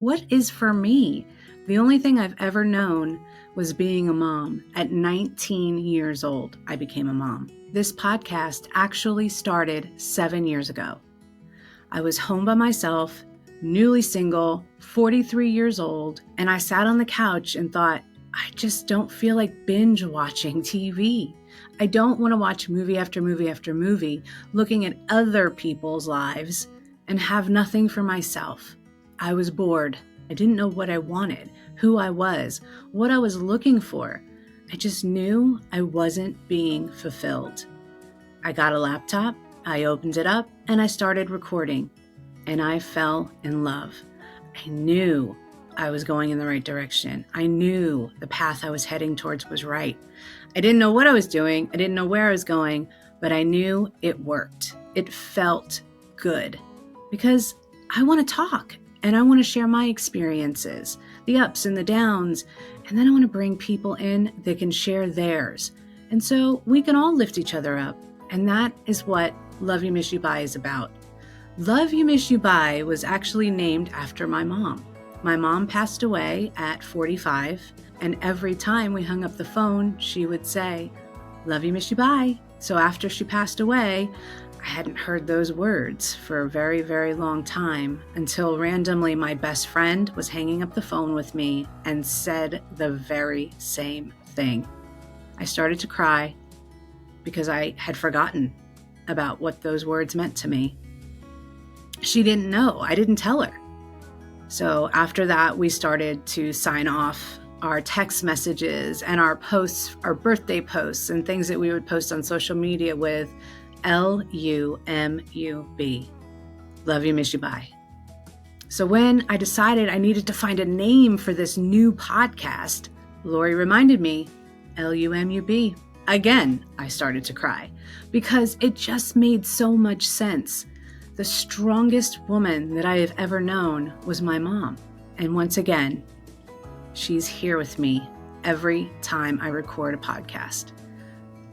What is for me? The only thing I've ever known was being a mom. At 19 years old, I became a mom. This podcast actually started 7 years ago. I was home by myself, newly single, 43 years old, and I sat on the couch and thought, I just don't feel like binge watching TV. I don't want to watch movie after movie after movie, looking at other people's lives and have nothing for myself. I was bored. I didn't know what I wanted, who I was, what I was looking for. I just knew I wasn't being fulfilled. I got a laptop, I opened it up, and I started recording. And I fell in love. I knew I was going in the right direction. I knew the path I was heading towards was right. I didn't know what I was doing. I didn't know where I was going, but I knew it worked. It felt good because I want to talk and I want to share my experiences, the ups and the downs, and then I want to bring people in that can share theirs. And so we can all lift each other up. And that is what Love You, Miss You, Bye is about. Love You, Miss You, Bye was actually named after my mom. My mom passed away at 45, and every time we hung up the phone, she would say, Love you, miss you, bye. So after she passed away, I hadn't heard those words for a very, very long time until randomly my best friend was hanging up the phone with me and said the very same thing. I started to cry because I had forgotten about what those words meant to me. She didn't know. I didn't tell her. So after that, we started to sign off our text messages and our posts, our birthday posts and things that we would post on social media with LUMUB. Love you, miss you, bye. So when I decided I needed to find a name for this new podcast, Lori reminded me, LUMUB. Again, I started to cry because it just made so much sense. The strongest woman that I have ever known was my mom. And once again, she's here with me every time I record a podcast.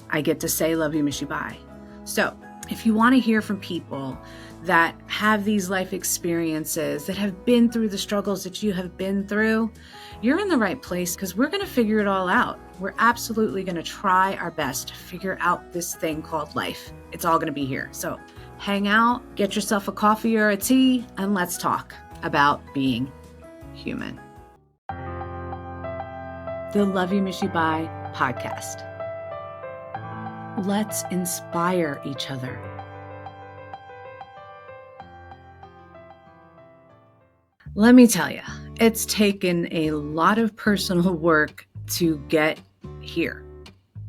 I get to say, love you, miss you, bye. So if you want to hear from people that have these life experiences, that have been through the struggles that you have been through, you're in the right place because we're going to figure it all out. We're absolutely going to try our best to figure out this thing called life. It's all going to be here. So hang out, get yourself a coffee or a tea, and let's talk about being human. The Love You, Miss You, Bye podcast. Let's inspire each other. Let me tell you, it's taken a lot of personal work to get here.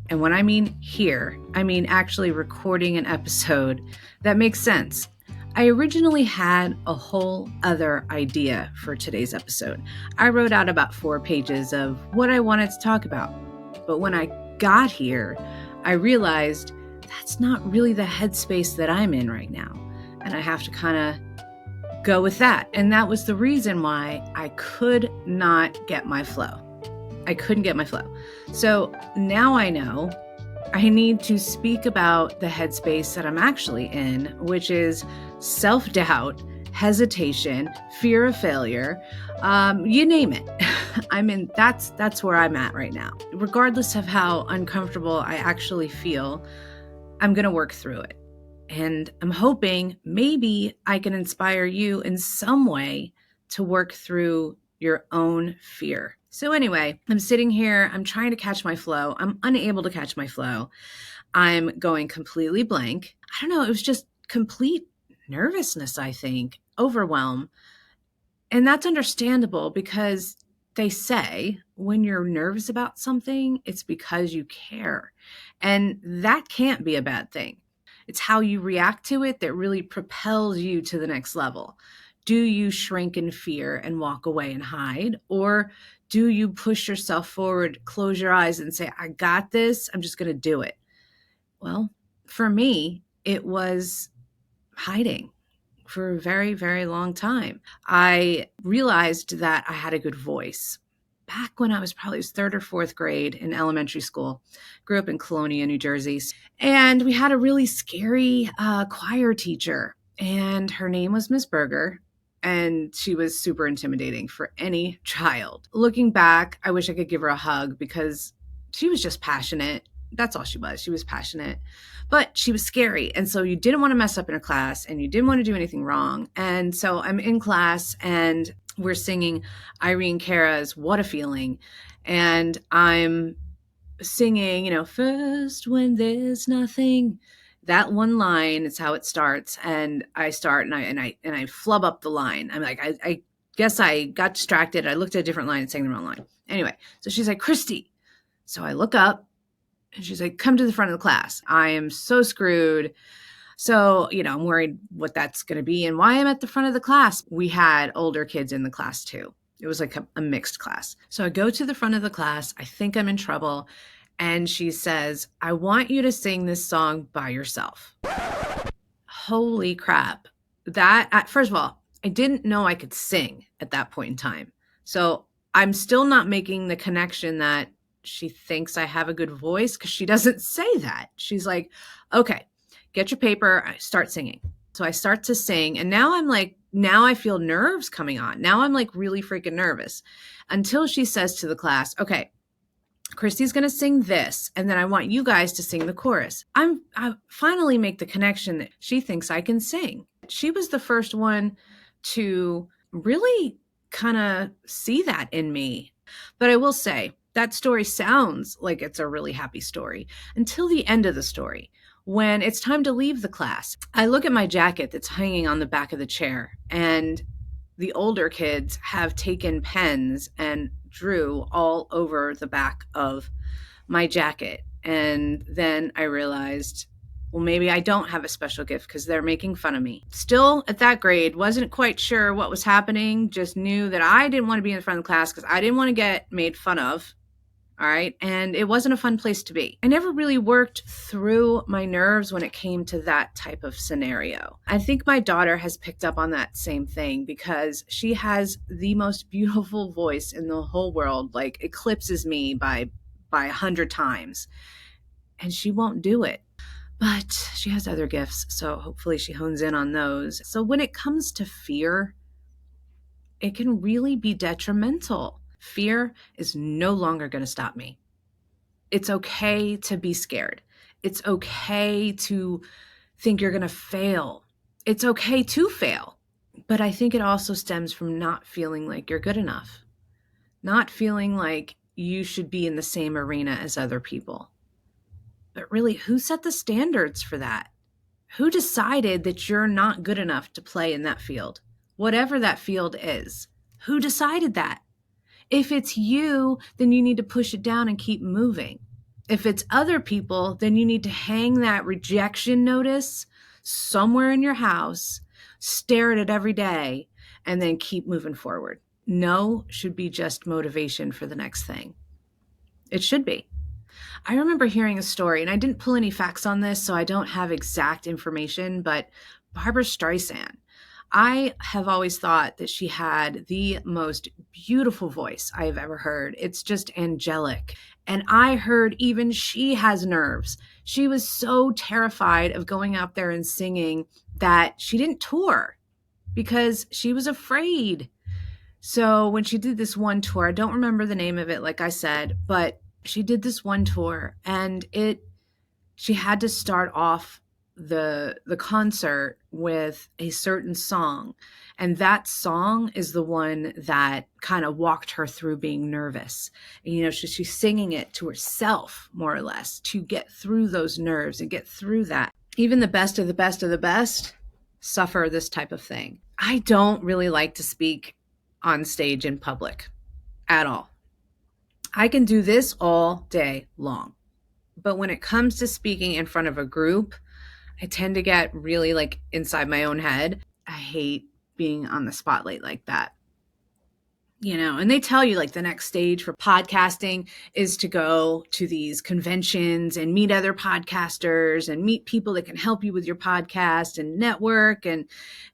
And when I mean here, I mean actually recording an episode that makes sense. I originally had a whole other idea for today's episode. I wrote out about 4 pages of what I wanted to talk about. But when I got here, I realized that's not really the headspace that I'm in right now. And I have to kind of go with that. And that was the reason why I could not get my flow. I couldn't get my flow. So now I know I need to speak about the headspace that I'm actually in, which is self-doubt, hesitation, fear of failure, you name it. That's where I'm at right now. Regardless of how uncomfortable I actually feel, I'm going to work through it. And I'm hoping maybe I can inspire you in some way to work through your own fear. So anyway, I'm sitting here, I'm trying to catch my flow. I'm unable to catch my flow. I'm going completely blank. I don't know, it was just complete nervousness, I think, overwhelm. And that's understandable because they say when you're nervous about something, it's because you care. And that can't be a bad thing. It's how you react to it that really propels you to the next level. Do you shrink in fear and walk away and hide? Or do you push yourself forward, close your eyes and say, I got this, I'm just going to do it? Well, for me, it was hiding for a very, very long time. I realized that I had a good voice. Back when I was probably 3rd or 4th grade in elementary school, grew up in Colonia, New Jersey, and we had a really scary choir teacher, and her name was Miss Berger. And she was super intimidating for any child. Looking back, I wish I could give her a hug because she was just passionate. That's all she was. She was passionate, but she was scary. And so you didn't want to mess up in her class and you didn't want to do anything wrong. And so I'm in class and we're singing Irene Cara's What a Feeling. And I'm singing, first when there's nothing. That one line is how it starts. And I start and I flub up the line. I'm like, I guess I got distracted. I looked at a different line and sang the wrong line. Anyway, so she's like, Christy. So I look up and she's like, come to the front of the class. I am so screwed. So, I'm worried what that's going to be and why I'm at the front of the class. We had older kids in the class too. It was like a mixed class. So I go to the front of the class. I think I'm in trouble. And she says, I want you to sing this song by yourself. Holy crap. First of all, I didn't know I could sing at that point in time. So I'm still not making the connection that she thinks I have a good voice because she doesn't say that. She's like, okay, get your paper, I start singing. So I start to sing and now I feel nerves coming on. Now I'm like really freaking nervous until she says to the class, okay, Christy's going to sing this, and then I want you guys to sing the chorus. I finally make the connection that she thinks I can sing. She was the first one to really kind of see that in me. But I will say that story sounds like it's a really happy story until the end of the story. When it's time to leave the class, I look at my jacket that's hanging on the back of the chair, and the older kids have taken pens and drew all over the back of my jacket. And then I realized, well, maybe I don't have a special gift because they're making fun of me. Still at that grade, wasn't quite sure what was happening, just knew that I didn't want to be in the front of the class because I didn't want to get made fun of. All right. And it wasn't a fun place to be. I never really worked through my nerves when it came to that type of scenario. I think my daughter has picked up on that same thing because she has the most beautiful voice in the whole world, like eclipses me by 100 times. And she won't do it. But she has other gifts. So hopefully she hones in on those. So when it comes to fear, it can really be detrimental. Fear is no longer going to stop me. It's okay to be scared. It's okay to think you're going to fail. It's okay to fail. But I think it also stems from not feeling like you're good enough, not feeling like you should be in the same arena as other people. But really, who set the standards for that? Who decided that you're not good enough to play in that field? Whatever that field is, who decided that? If it's you, then you need to push it down and keep moving. If it's other people, then you need to hang that rejection notice somewhere in your house, stare at it every day, and then keep moving forward. No should be just motivation for the next thing. It should be. I remember hearing a story, and I didn't pull any facts on this, so I don't have exact information, but Barbra Streisand, I have always thought that she had the most beautiful voice I have ever heard. It's just angelic. And I heard even she has nerves. She was so terrified of going out there and singing that she didn't tour because she was afraid. So when she did this one tour, I don't remember the name of it, like I said, but she did this one tour and she had to start off the concert with a certain song. And that song is the one that kind of walked her through being nervous. And, she's singing it to herself, more or less, to get through those nerves and get through that. Even the best of the best of the best suffer this type of thing. I don't really like to speak on stage in public at all. I can do this all day long. But when it comes to speaking in front of a group, I tend to get really inside my own head. I hate being on the spotlight like that. And they tell you the next stage for podcasting is to go to these conventions and meet other podcasters and meet people that can help you with your podcast and network. And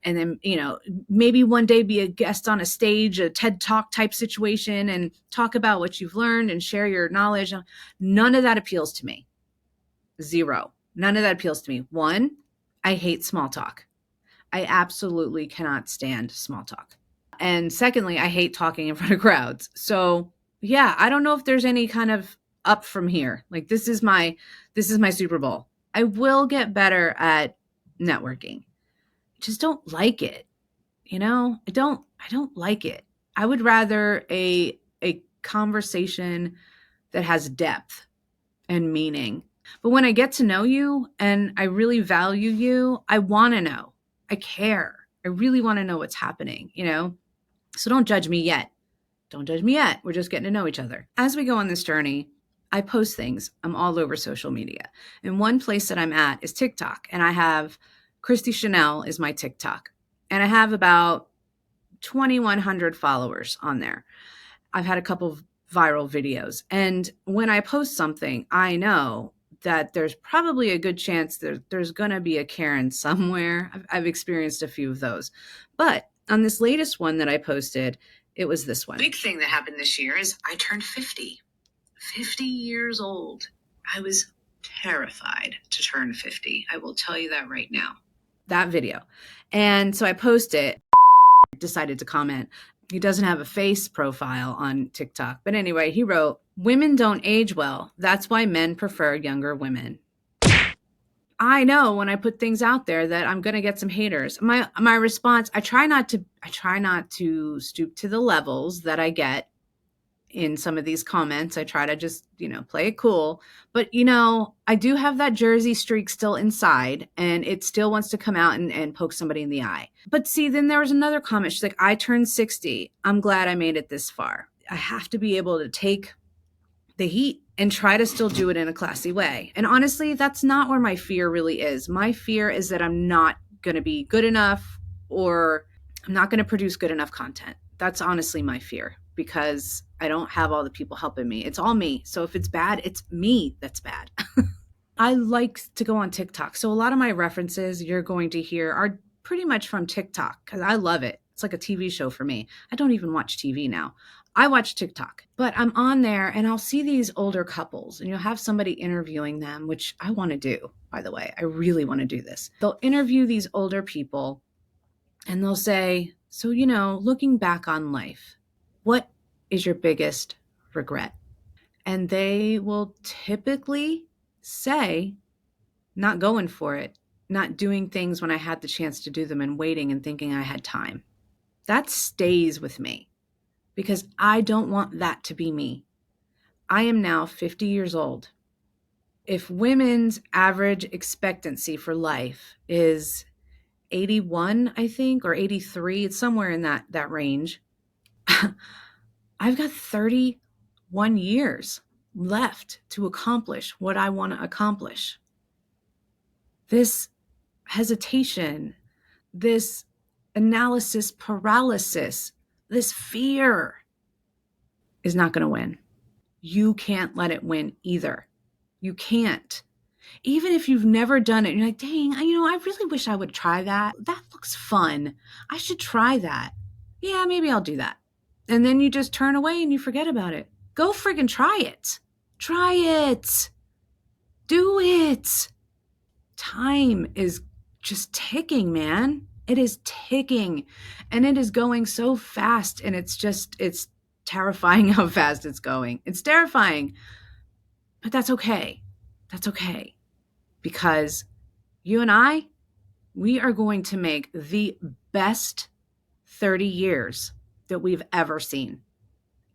then, maybe one day be a guest on a stage, a TED Talk type situation and talk about what you've learned and share your knowledge. None of that appeals to me. Zero. None of that appeals to me. One, I hate small talk. I absolutely cannot stand small talk. And secondly, I hate talking in front of crowds. So yeah, I don't know if there's any kind of up from here. Like this is my Super Bowl. I will get better at networking. I just don't like it. I don't like it. I would rather a conversation that has depth and meaning. But when I get to know you and I really value you, I want to know. I care. I really want to know what's happening. So don't judge me yet. Don't judge me yet. We're just getting to know each other. As we go on this journey, I post things. I'm all over social media. And one place that I'm at is TikTok. And I have Christy Chanelle is my TikTok. And I have about 2,100 followers on there. I've had a couple of viral videos. And when I post something, I know that there's probably a good chance there's going to be a Karen somewhere. I've experienced a few of those. But on this latest one that I posted, it was this one. Big thing that happened this year is I turned 50. 50 years old. I was terrified to turn 50. I will tell you that right now. That video. And so I posted, decided to comment. He doesn't have a face profile on TikTok. But anyway, he wrote, "Women don't age well. That's why men prefer younger women." I know when I put things out there that I'm going to get some haters. My response, I try not to stoop to the levels that I get in some of these comments. I try to just, play it cool. But, I do have that Jersey streak still inside, and it still wants to come out and poke somebody in the eye. But see, then there was another comment. She's like, "I turned 60. I'm glad I made it this far." I have to be able to take the heat and try to still do it in a classy way. And honestly, that's not where my fear really is. My fear is that I'm not going to be good enough, or I'm not going to produce good enough content. That's honestly my fear, because I don't have all the people helping me. It's all me. So if it's bad, it's me that's bad. I like to go on TikTok. So a lot of my references you're going to hear are pretty much from TikTok, because I love it. It's like a TV show for me. I don't even watch TV now. I watch TikTok, but I'm on there and I'll see these older couples, and you'll have somebody interviewing them, which I want to do, by the way. I really want to do this. They'll interview these older people and they'll say, "So, looking back on life, what is your biggest regret?" And they will typically say, "Not going for it, not doing things when I had the chance to do them, and waiting and thinking I had time." That stays with me, because I don't want that to be me. I am now 50 years old. If women's average expectancy for life is 81, I think, or 83, it's somewhere in that range. I've got 31 years left to accomplish what I want to accomplish. This hesitation, this analysis paralysis, this fear is not going to win. You can't let it win either. You can't. Even if you've never done it, you're like, "Dang, I really wish I would try that. That looks fun. I should try that. Yeah, maybe I'll do that." And then you just turn away and you forget about it. Go friggin' try it. Try it. Do it. Time is just ticking, man. It is ticking, and it is going so fast, and it's terrifying how fast it's going. It's terrifying, but that's okay. That's okay, because you and I, we are going to make the best 30 years that we've ever seen,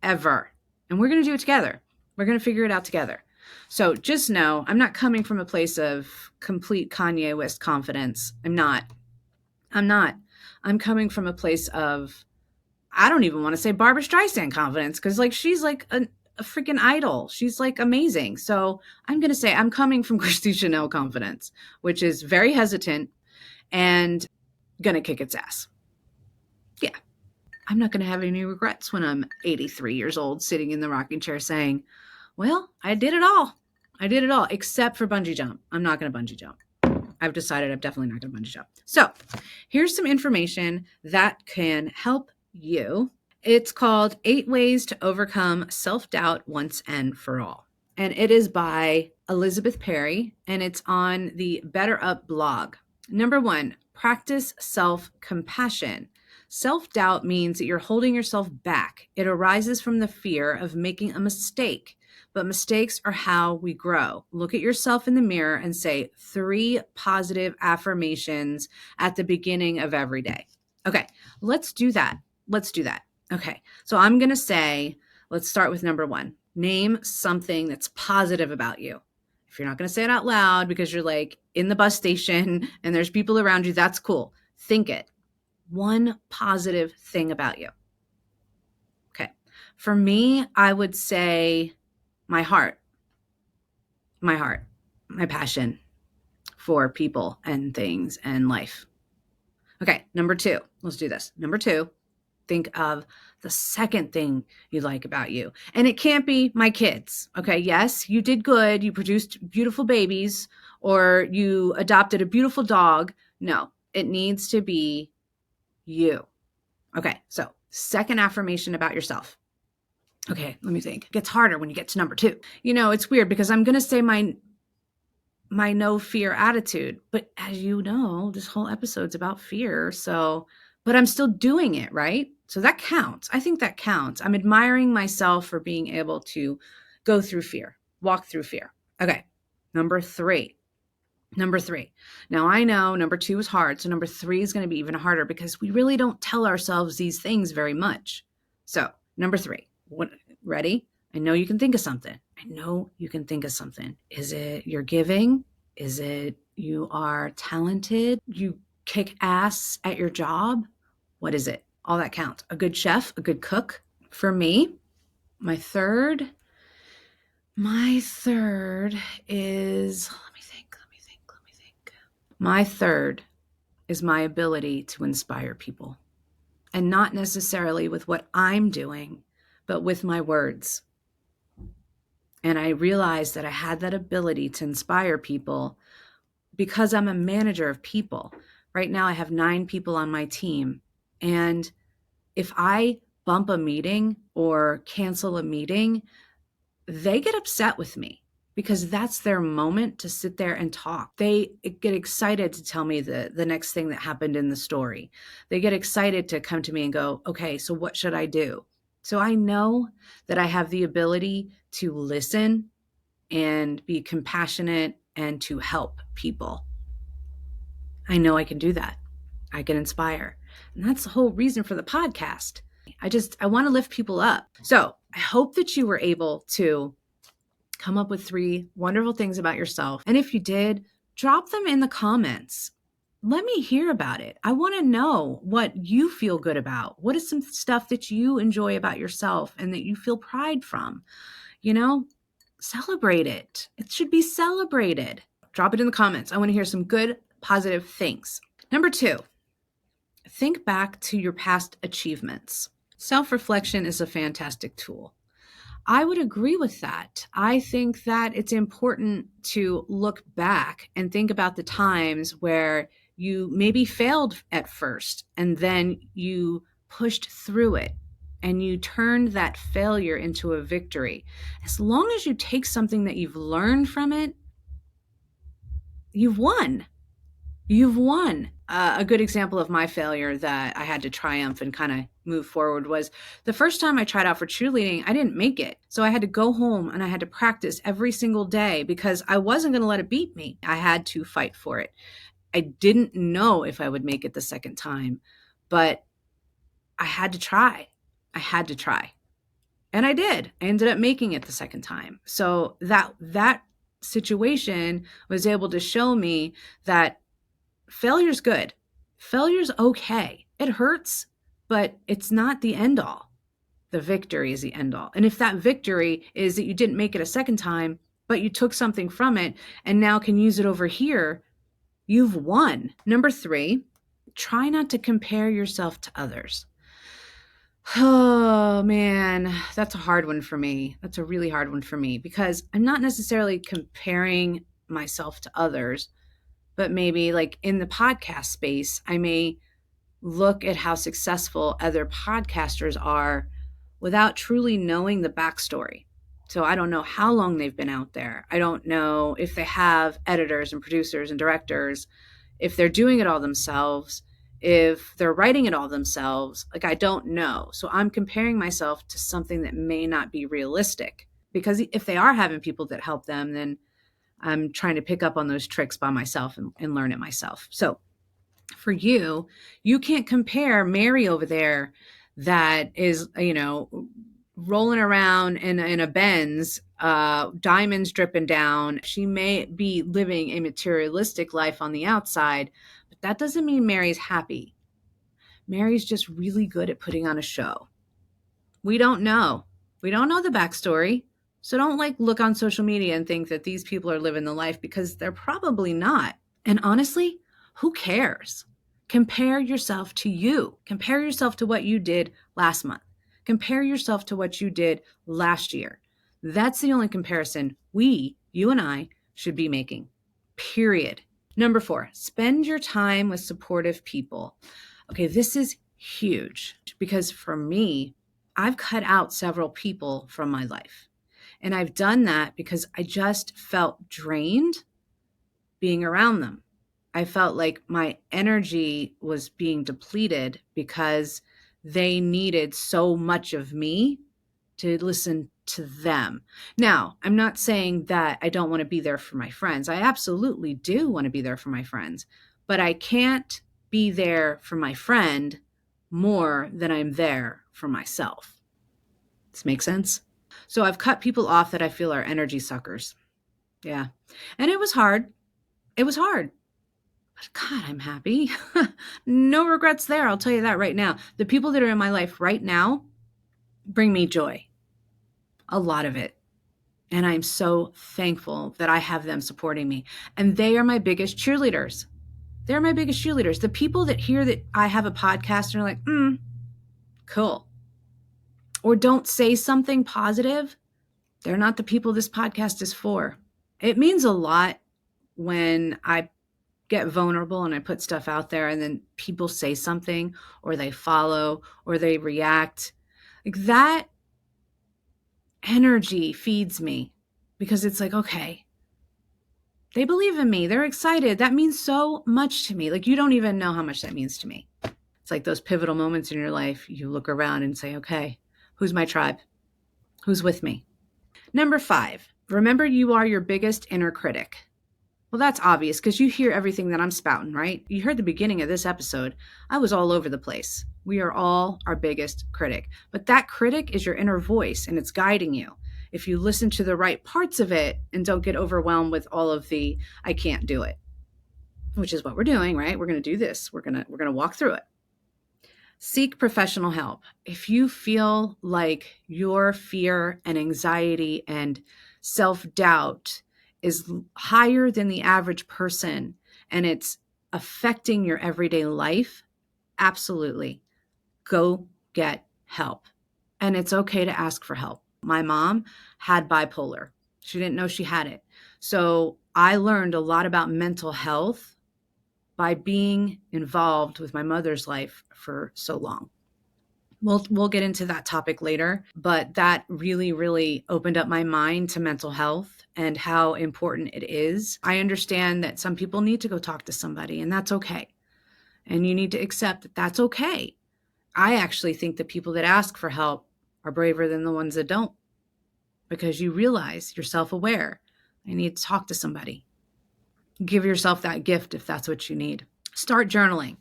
ever. And we're going to do it together. We're going to figure it out together. So just know, I'm not coming from a place of complete Kanye West confidence. I'm not. I'm coming from a place of, I don't even want to say Barbara Streisand confidence, because she's like a freaking idol. She's like amazing. So I'm going to say I'm coming from Christy Chanelle confidence, which is very hesitant and going to kick its ass. Yeah. I'm not going to have any regrets when I'm 83 years old, sitting in the rocking chair saying, "Well, I did it all. I did it all, except for bungee jump. I'm not going to bungee jump. I've decided I'm definitely not going to bungee jump." So here's some information that can help you. It's called 8 Ways to Overcome Self-Doubt Once and for All. And it is by Elizabeth Perry, and it's on the Better Up blog. Number 1, practice self-compassion. Self-doubt means that you're holding yourself back. It arises from the fear of making a mistake, but mistakes are how we grow. Look at yourself in the mirror and say 3 positive affirmations at the beginning of every day. Okay, let's do that. Okay, so I'm going to say, let's start with number 1. Name something that's positive about you. If you're not going to say it out loud because you're like in the bus station and there's people around you, that's cool. Think it. One positive thing about you. Okay. For me, I would say my heart, my passion for people and things and life. Okay. Number 2, let's do this. Number 2, think of the second thing you like about you. And it can't be my kids. Okay. Yes, you did good. You produced beautiful babies or you adopted a beautiful dog. No, it needs to be you. Okay. So second affirmation about yourself. Okay. Let me think. It gets harder when you get to number 2. You know, it's weird because I'm going to say my no fear attitude, but as you know, this whole episode's about fear. So, but I'm still doing it, right? So that counts. I think that counts. I'm admiring myself for being able to go through fear, walk through fear. Okay. Number 3. Now I know number 2 is hard. So number 3 is going to be even harder because we really don't tell ourselves these things very much. So number 3, ready? I know you can think of something. Is it you're giving? Is it you are talented? You kick ass at your job? What is it? All that counts. A good chef, a good cook. For me, my third is, let me think. My third is my ability to inspire people. And not necessarily with what I'm doing, but with my words. And I realized that I had that ability to inspire people because I'm a manager of people. Right now, I have 9 people on my team. And if I bump a meeting or cancel a meeting, they get upset with me because that's their moment to sit there and talk. They get excited to tell me the next thing that happened in the story. They get excited to come to me and go, okay, so what should I do? So I know that I have the ability to listen and be compassionate and to help people. I know I can do that. I can inspire. And that's the whole reason for the podcast. I want to lift people up. So I hope that you were able to come up with 3 wonderful things about yourself. And if you did, drop them in the comments. Let me hear about it. I want to know what you feel good about. What is some stuff that you enjoy about yourself and that you feel pride from? You know, celebrate it. It should be celebrated. Drop it in the comments. I want to hear some good, positive things. Number 2, think back to your past achievements. Self-reflection is a fantastic tool. I would agree with that. I think that it's important to look back and think about the times where you maybe failed at first and then you pushed through it and you turned that failure into a victory. As long as you take something that you've learned from it, you've won. You've won. A good example of my failure that I had to triumph and kind of move forward was the first time I tried out for cheerleading, I didn't make it. So I had to go home and I had to practice every single day because I wasn't going to let it beat me. I had to fight for it. I didn't know if I would make it the second time, but I had to try. And I did. I ended up making it the second time. So that situation was able to show me that failure's good. Failure's okay. It hurts, but it's not the end all. The victory is the end all. And if that victory is that you didn't make it a second time, but you took something from it and now can use it over here, you've won. Number 3, try not to compare yourself to others. Oh man, that's a hard one for me. That's a really hard one for me because I'm not necessarily comparing myself to others, but maybe like in the podcast space, I may look at how successful other podcasters are without truly knowing the backstory. So I don't know how long they've been out there. I don't know if they have editors and producers and directors. if they're doing it all themselves, if they're writing it all themselves. Like, I don't know. So I'm comparing myself to something that may not be realistic, because if they are having people that help them, then I'm trying to pick up on those tricks by myself and learn it myself. So for you, you can't compare Mary over there that is, rolling around in a Benz, diamonds dripping down. She may be living a materialistic life on the outside, but that doesn't mean Mary's happy. Mary's just really good at putting on a show. We don't know. We don't know the backstory. So don't look on social media and think that these people are living the life, because they're probably not. And honestly, who cares? Compare yourself to you. Compare yourself to what you did last month. Compare yourself to what you did last year. That's the only comparison you and I, should be making. Period. Number 4, spend your time with supportive people. Okay, this is huge, because for me, I've cut out several people from my life. And I've done that because I just felt drained being around them. I felt like my energy was being depleted because they needed so much of me to listen to them. Now, I'm not saying that I don't want to be there for my friends. I absolutely do want to be there for my friends, but I can't be there for my friend more than I'm there for myself. Does this make sense? So I've cut people off that I feel are energy suckers. Yeah. And it was hard. It was hard. But God, I'm happy. No regrets there. I'll tell you that right now. The people that are in my life right now bring me joy. A lot of it. And I'm so thankful that I have them supporting me. And they are my biggest cheerleaders. They're my biggest cheerleaders. The people that hear that I have a podcast and are like, cool. Or don't say something positive, they're not the people this podcast is for. It means a lot when I get vulnerable and I put stuff out there and then people say something, or they follow, or they react. Like, that energy feeds me, because it's like, okay, they believe in me. They're excited. That means so much to me. Like, you don't even know how much that means to me. It's like those pivotal moments in your life. You look around and say, okay, who's my tribe? Who's with me? Number 5, remember you are your biggest inner critic. Well, that's obvious because you hear everything that I'm spouting, right? You heard the beginning of this episode. I was all over the place. We are all our biggest critic. But that critic is your inner voice, and it's guiding you. If you listen to the right parts of it and don't get overwhelmed with all of the I can't do it, which is what we're doing, right? We're going to do this. We're going to walk through it. Seek professional help. If you feel like your fear and anxiety and self-doubt is higher than the average person and it's affecting your everyday life, absolutely go get help. And it's okay to ask for help. My mom had bipolar. She didn't know she had it. So I learned a lot about mental health by being involved with my mother's life for so long. We'll get into that topic later, but that really, really opened up my mind to mental health and how important it is. I understand that some people need to go talk to somebody, and that's okay. And you need to accept that that's okay. I actually think the people that ask for help are braver than the ones that don't, because you realize you're self-aware. I need to talk to somebody. Give yourself that gift if that's what you need. Start journaling.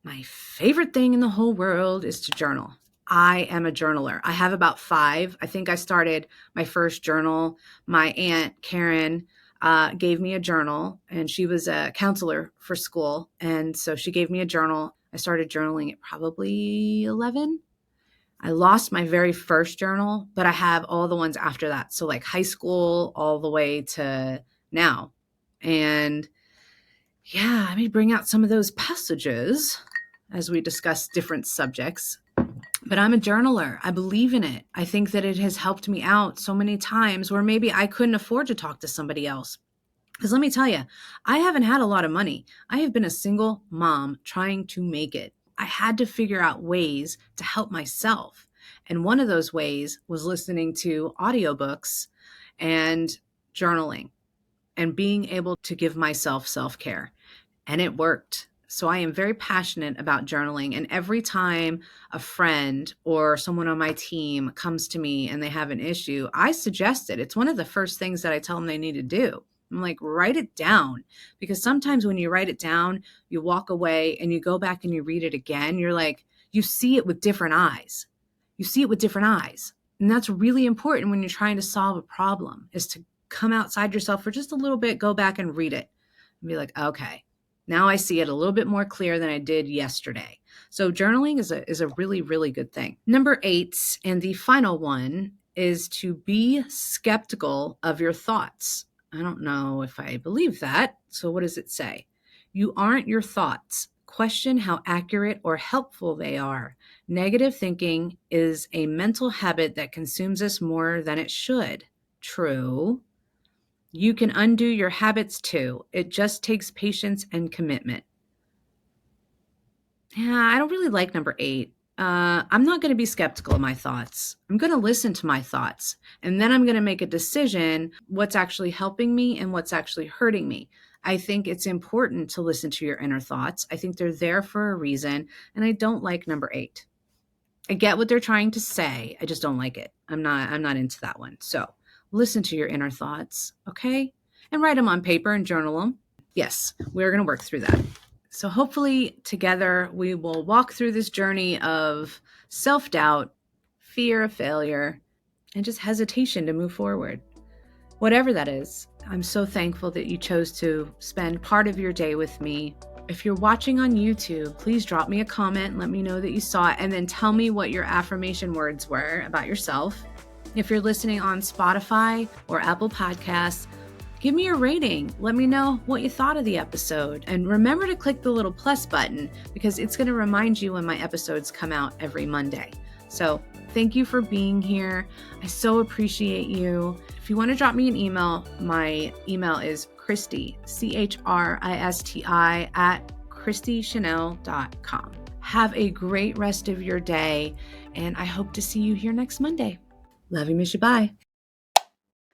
My favorite thing in the whole world is to journal. I am a journaler. I have about 5. I think I started my first journal. My aunt, Karen, gave me a journal, and she was a counselor for school. And so she gave me a journal. I started journaling at probably 11. I lost my very first journal, but I have all the ones after that. So like high school all the way to now. And yeah, I may bring out some of those passages as we discuss different subjects. But I'm a journaler. I believe in it. I think that it has helped me out so many times where maybe I couldn't afford to talk to somebody else. Because let me tell you, I haven't had a lot of money. I have been a single mom trying to make it. I had to figure out ways to help myself. And one of those ways was listening to audiobooks and journaling and being able to give myself self-care. and it worked. So I am very passionate about journaling. And every time a friend or someone on my team comes to me and they have an issue, I suggest it. It's one of the first things that I tell them they need to do. I'm like, write it down. Because sometimes when you write it down, you walk away and you go back and you read it again. You're like, you see it with different eyes. You see it with different eyes. And that's really important when you're trying to solve a problem, is to come outside yourself for just a little bit, go back and read it and be like, okay, now I see it a little bit more clear than I did yesterday. So journaling is a really, really good thing. Number 8, and the final one, is to be skeptical of your thoughts. I don't know if I believe that. So what does it say? You aren't your thoughts. Question how accurate or helpful they are. Negative thinking is a mental habit that consumes us more than it should. True. You can undo your habits too. It just takes patience and commitment. Yeah, I don't really like number 8. I'm not going to be skeptical of my thoughts. I'm going to listen to my thoughts, and then I'm going to make a decision what's actually helping me and what's actually hurting me. I think it's important to listen to your inner thoughts. I think they're there for a reason, and I don't like number 8. I get what they're trying to say. I just don't like it. I'm not into that one. So listen to your inner thoughts, okay? And write them on paper and journal them. Yes, we're going to work through that. So hopefully together we will walk through this journey of self-doubt, fear of failure, and just hesitation to move forward. Whatever that is, I'm so thankful that you chose to spend part of your day with me. If you're watching on YouTube, please drop me a comment, let me know that you saw it, and then tell me what your affirmation words were about yourself. If you're listening on Spotify or Apple Podcasts, give me a rating. Let me know what you thought of the episode. And remember to click the little plus button, because it's going to remind you when my episodes come out every Monday. So thank you for being here. I so appreciate you. If you want to drop me an email, my email is Christy, Christi, @ChristyChanelle.com. Have a great rest of your day, and I hope to see you here next Monday. Love you, miss you, bye.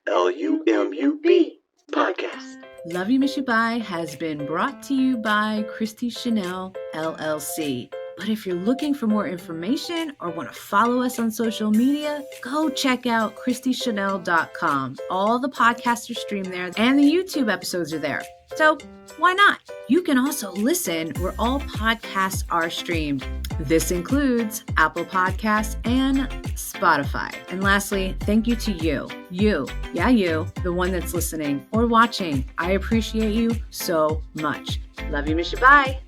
LUMUB Podcast. Love You Miss You Bye has been brought to you by Christy Chanelle, LLC. But if you're looking for more information or want to follow us on social media, go check out ChristyChanelle.com. All the podcasts are streamed there and the YouTube episodes are there. So why not? You can also listen where all podcasts are streamed. This includes Apple Podcasts and Spotify. And lastly, thank you to you, the one that's listening or watching. I appreciate you so much. Love you, miss you, bye.